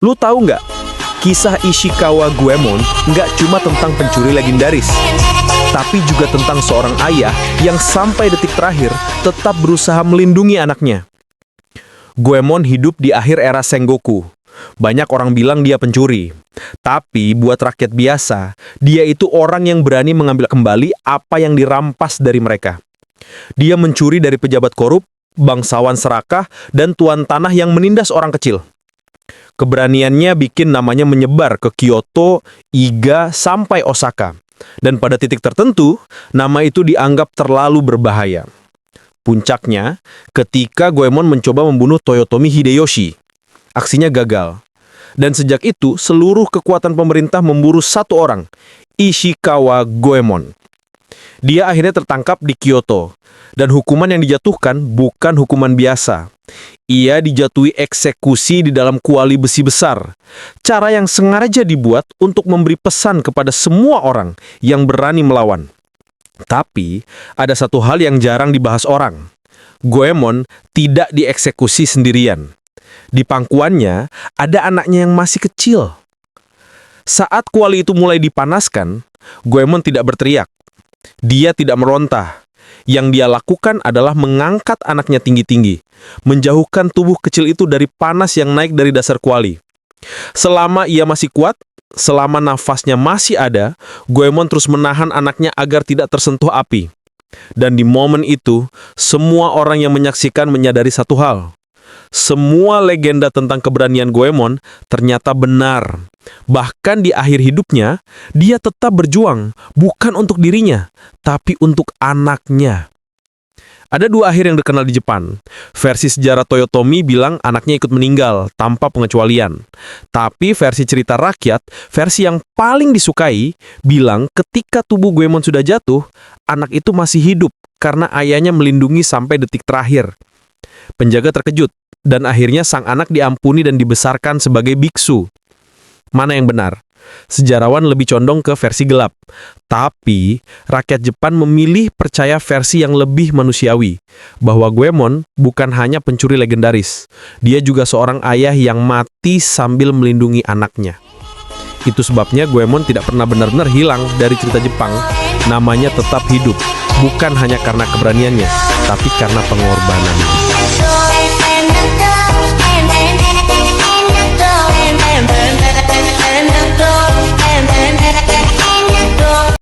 Lu tahu nggak? Kisah Ishikawa Goemon nggak cuma tentang pencuri legendaris, tapi juga tentang seorang ayah yang sampai detik terakhir tetap berusaha melindungi anaknya. Goemon hidup di akhir era Sengoku. Banyak orang bilang dia pencuri. Tapi buat rakyat biasa, dia itu orang yang berani mengambil kembali apa yang dirampas dari mereka. Dia mencuri dari pejabat korup, bangsawan serakah, dan tuan tanah yang menindas orang kecil. Keberaniannya bikin namanya menyebar ke Kyoto, Iga, sampai Osaka. Dan pada titik tertentu, nama itu dianggap terlalu berbahaya. Puncaknya, ketika Goemon mencoba membunuh Toyotomi Hideyoshi. Aksinya gagal. Dan sejak itu, seluruh kekuatan pemerintah memburu satu orang, Ishikawa Goemon. Dia akhirnya tertangkap di Kyoto. Dan hukuman yang dijatuhkan bukan hukuman biasa. Ia dijatuhi eksekusi di dalam kuali besi besar. Cara yang sengaja dibuat untuk memberi pesan kepada semua orang yang berani melawan. Tapi, ada satu hal yang jarang dibahas orang. Goemon tidak dieksekusi sendirian. Di pangkuannya, ada anaknya yang masih kecil. Saat kuali itu mulai dipanaskan, Goemon tidak berteriak. Dia tidak meronta. Yang dia lakukan adalah mengangkat anaknya tinggi-tinggi, menjauhkan tubuh kecil itu dari panas yang naik dari dasar kuali. Selama ia masih kuat, selama nafasnya masih ada, Goemon terus menahan anaknya agar tidak tersentuh api. Dan di momen itu, semua orang yang menyaksikan menyadari satu hal. Semua legenda tentang keberanian Goemon ternyata benar. Bahkan di akhir hidupnya, dia tetap berjuang, bukan untuk dirinya, tapi untuk anaknya. Ada dua akhir yang dikenal di Jepang. Versi sejarah Toyotomi bilang anaknya ikut meninggal tanpa pengecualian. Tapi versi cerita rakyat, versi yang paling disukai, bilang ketika tubuh Goemon sudah jatuh, anak itu masih hidup karena ayahnya melindungi sampai detik terakhir. Penjaga terkejut, dan akhirnya sang anak diampuni dan dibesarkan sebagai biksu. Mana yang benar? Sejarawan lebih condong ke versi gelap. Tapi, rakyat Jepang memilih percaya versi yang lebih manusiawi. Bahwa Goemon bukan hanya pencuri legendaris. Dia juga seorang ayah yang mati sambil melindungi anaknya. Itu sebabnya Goemon tidak pernah benar-benar hilang dari cerita Jepang. Namanya tetap hidup. Bukan hanya karena keberaniannya, tapi karena pengorbanannya.